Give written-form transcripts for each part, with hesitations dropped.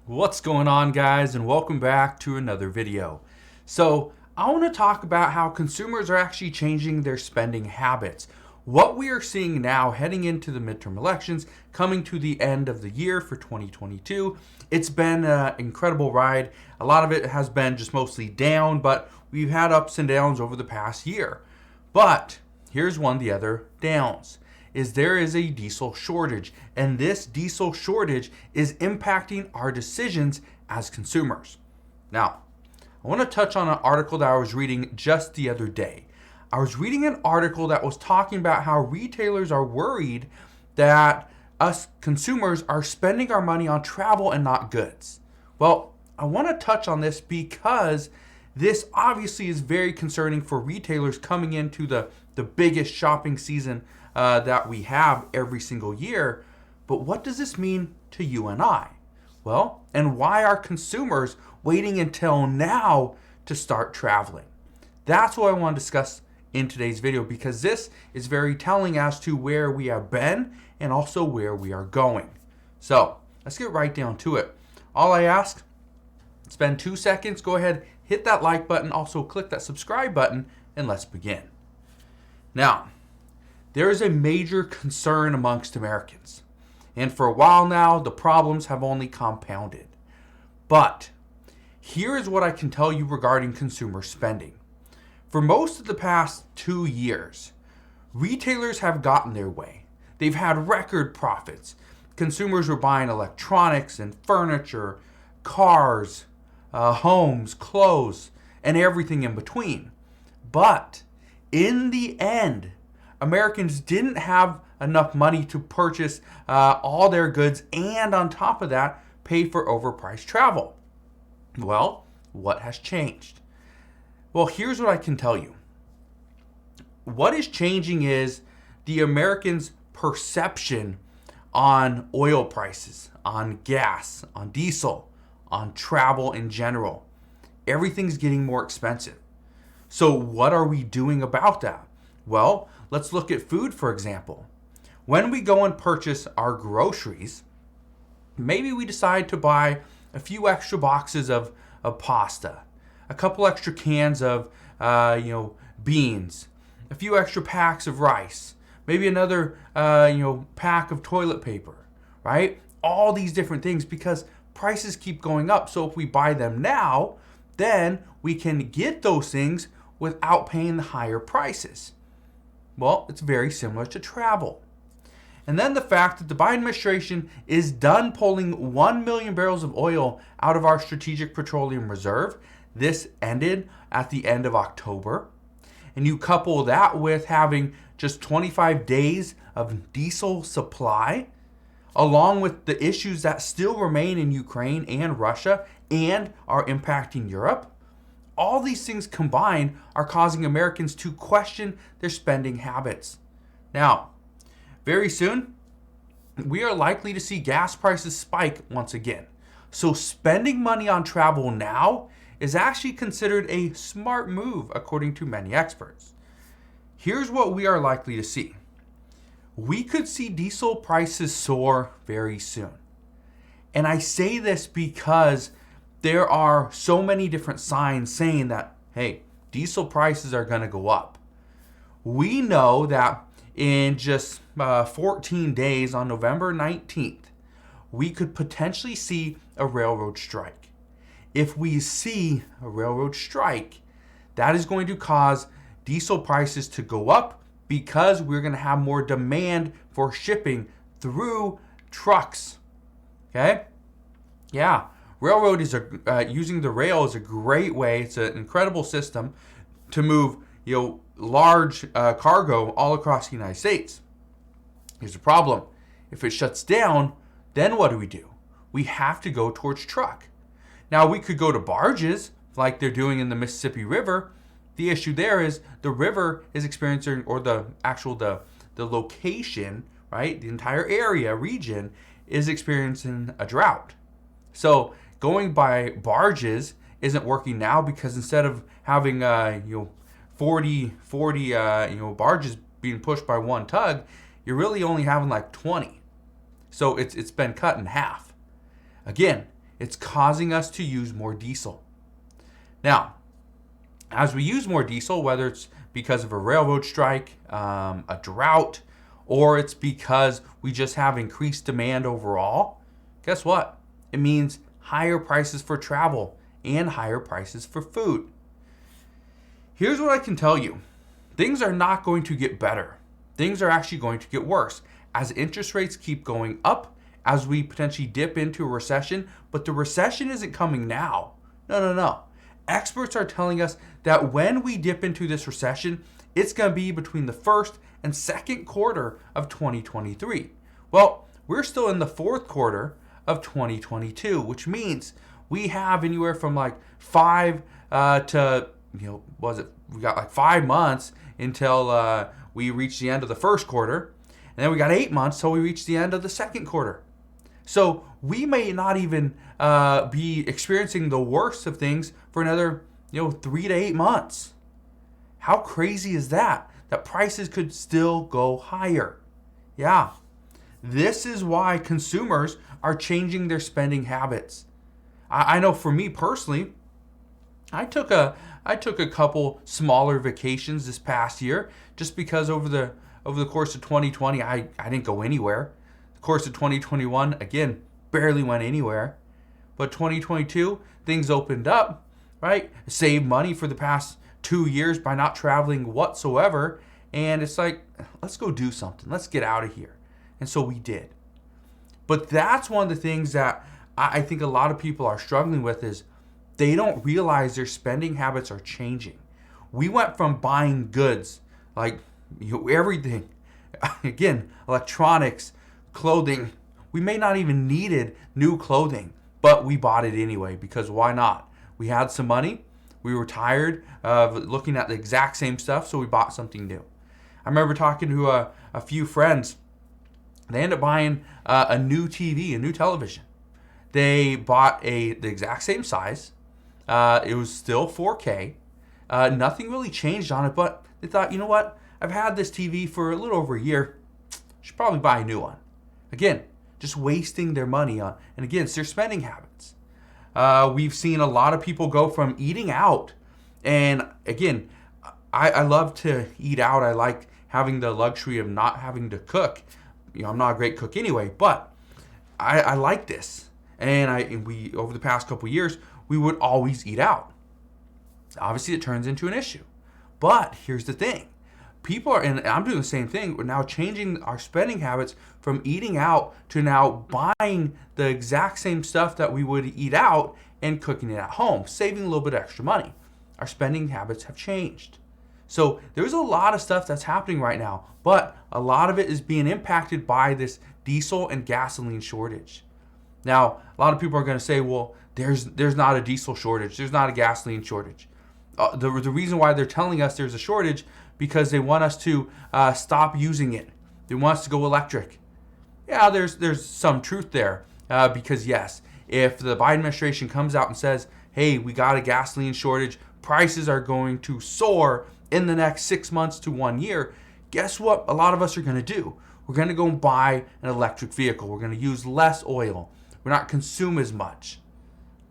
What's going on, guys, and welcome back to another video. So I want to talk about how consumers are actually changing their spending habits. What we are seeing now heading into the midterm elections, coming to the end of the year for 2022. It's been an incredible ride. A lot of it has been just mostly down, but we've had ups and downs over the past year. But here's one of the other downs. There is a diesel shortage, and this diesel shortage is impacting our decisions as consumers. Now, I want to touch on an article that I was reading just the other day. I was reading an article that was talking about how retailers are worried that us consumers are spending our money on travel and not goods. Well, I want to touch on this because this obviously is very concerning for retailers coming into the biggest shopping season that we have every single year. But what does this mean to you and I? Well, and why are consumers waiting until now to start traveling? That's what I want to discuss in today's video, because this is very telling as to where we have been and also where we are going. So let's get right down to it. All I ask, spend 2 seconds, go ahead, hit that like button, also click that subscribe button, and let's begin. Now, there is a major concern amongst Americans, and for a while now, the problems have only compounded. But here is what I can tell you regarding consumer spending. For most of the past 2 years, retailers have gotten their way. They've had record profits. Consumers were buying electronics and furniture, cars, homes, clothes, and everything in between. But in the end, Americans didn't have enough money to purchase all their goods and on top of that, pay for overpriced travel. Well, what has changed? Well, here's what I can tell you. What is changing is the Americans' perception on oil prices, on gas, on diesel, on travel in general. Everything's getting more expensive. So what are we doing about that? Well, let's look at food, for example. When we go and purchase our groceries, maybe we decide to buy a few extra boxes of pasta, a couple extra cans of beans, a few extra packs of rice, maybe another pack of toilet paper, right? All these different things, because prices keep going up. So if we buy them now, then we can get those things without paying the higher prices. Well, it's very similar to travel. And then the fact that the Biden administration is done pulling 1 million barrels of oil out of our strategic petroleum reserve. This ended at the end of October. And you couple that with having just 25 days of diesel supply, along with the issues that still remain in Ukraine and Russia and are impacting Europe. All these things combined are causing Americans to question their spending habits. Now, very soon, we are likely to see gas prices spike once again. So spending money on travel now is actually considered a smart move, according to many experts. Here's what we are likely to see. We could see diesel prices soar very soon. And I say this because there are so many different signs saying that, hey, diesel prices are going to go up. We know that in just 14 days, on November 19th, we could potentially see a railroad strike. If we see a railroad strike, that is going to cause diesel prices to go up because we're going to have more demand for shipping through trucks. Okay? Yeah. Railroad is using the rail is a great way. It's an incredible system to move large cargo all across the United States. Here's the problem. If it shuts down, then what do? We have to go towards truck. Now, we could go to barges like they're doing in the Mississippi River. The issue there is the river is experiencing, or the location, right? The entire region is experiencing a drought. So going by barges isn't working now, because instead of having 40 barges being pushed by one tug, you're really only having like 20. So it's been cut in half. Again, It's causing us to use more diesel. Now, as we use more diesel, whether it's because of a railroad strike, a drought, or it's because we just have increased demand overall, guess what? It means higher prices for travel and higher prices for food. Here's what I can tell you. Things are not going to get better. Things are actually going to get worse as interest rates keep going up, as we potentially dip into a recession. But the recession isn't coming now. No. Experts are telling us that when we dip into this recession, it's going to be between the first and second quarter of 2023. Well, we're still in the fourth quarter of 2022, which means we have anywhere from like 5 to, we got like 5 months until we reach the end of the first quarter. And then we got 8 months till we reach the end of the second quarter. So we may not even be experiencing the worst of things for another 3 to 8 months. How crazy is that? That prices could still go higher. Yeah. This is why consumers are changing their spending habits. I know for me personally, I took a couple smaller vacations this past year just because over the course of 2020 I didn't go anywhere. The course of 2021, again, barely went anywhere. But 2022, things opened up, right? Saved money for the past 2 years by not traveling whatsoever. And it's like, let's go do something. Let's get out of here. And so we did. But that's one of the things that I think a lot of people are struggling with is they don't realize their spending habits are changing. We went from buying goods, like everything, again, electronics, clothing. We may not even needed new clothing, but we bought it anyway because why not? We had some money. We were tired of looking at the exact same stuff, so we bought something new. I remember talking to a few friends. They ended up buying a new TV, a new television. They bought the exact same size. It was still 4K. Nothing really changed on it, but they thought, you know what? I've had this TV for a little over a year. Should probably buy a new one. Again, just wasting their money on, and again, it's their spending habits. We've seen a lot of people go from eating out, and again, I love to eat out. I like having the luxury of not having to cook. I'm not a great cook anyway, but I like this. And we over the past couple years, we would always eat out. Obviously, it turns into an issue. But here's the thing. People are, and I'm doing the same thing, we're now changing our spending habits from eating out to now buying the exact same stuff that we would eat out and cooking it at home, saving a little bit of extra money. Our spending habits have changed. So there's a lot of stuff that's happening right now, but a lot of it is being impacted by this diesel and gasoline shortage. Now, a lot of people are going to say, well, there's not a diesel shortage. There's not a gasoline shortage. The reason why they're telling us there's a shortage because they want us to stop using it. They want us to go electric. Yeah, there's some truth there because yes, if the Biden administration comes out and says, hey, we got a gasoline shortage, prices are going to soar in the next 6 months to 1 year, guess what a lot of us are going to do? We're going to go and buy an electric vehicle. We're going to use less oil. We're not consume as much.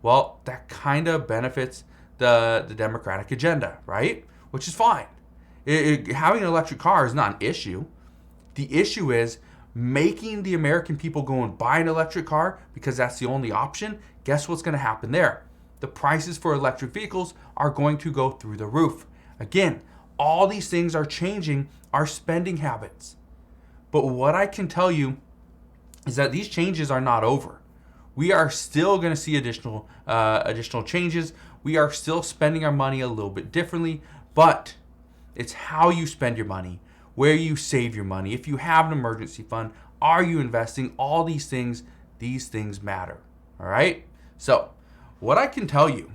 Well, that kind of benefits the Democratic agenda, right? Which is fine. Having an electric car is not an issue. The issue is making the American people go and buy an electric car because that's the only option. Guess what's going to happen there? The prices for electric vehicles are going to go through the roof. Again, all these things are changing our spending habits. But what I can tell you is that these changes are not over. We are still going to see additional changes. We are still spending our money a little bit differently, but it's how you spend your money, where you save your money. If you have an emergency fund, are you investing? All these things matter. All right? So what I can tell you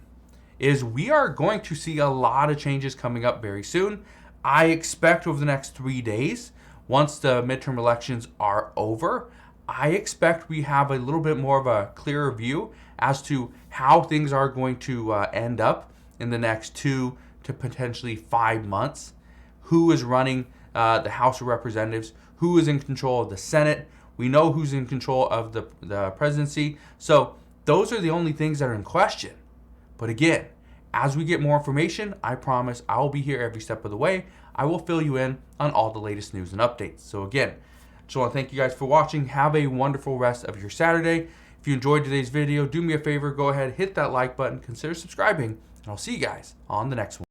is we are going to see a lot of changes coming up very soon. I expect over the next 3 days, once the midterm elections are over, I expect we have a little bit more of a clearer view as to how things are going to end up in the next 2 to potentially 5 months. Who is running the House of Representatives? Who is in control of the Senate? We know who's in control of the presidency. So Those are the only things that are in question. But again, as we get more information, I promise I will be here every step of the way. I will fill you in on all the latest news and updates. So again, just want to thank you guys for watching. Have a wonderful rest of your Saturday. If you enjoyed today's video, do me a favor, go ahead, hit that like button, consider subscribing, and I'll see you guys on the next one.